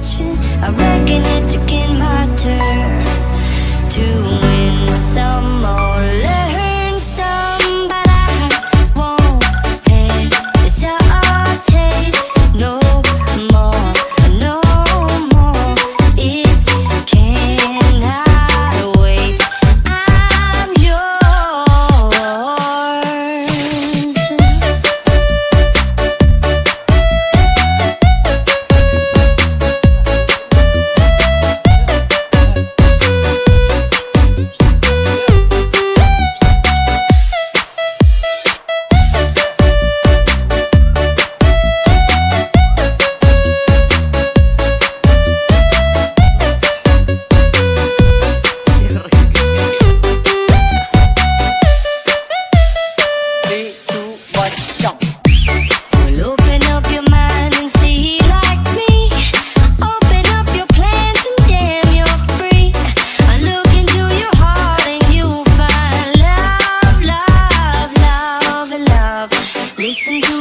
attention. I reckon it's again my turn to win some or learn some, but I won't hesitate no more, no more. It cannot wait. I'm yours. Well, open up your mind and see like me. Open up your plans and damn, you're free. I look into your heart and you'll find love, love, love, and love. Listen to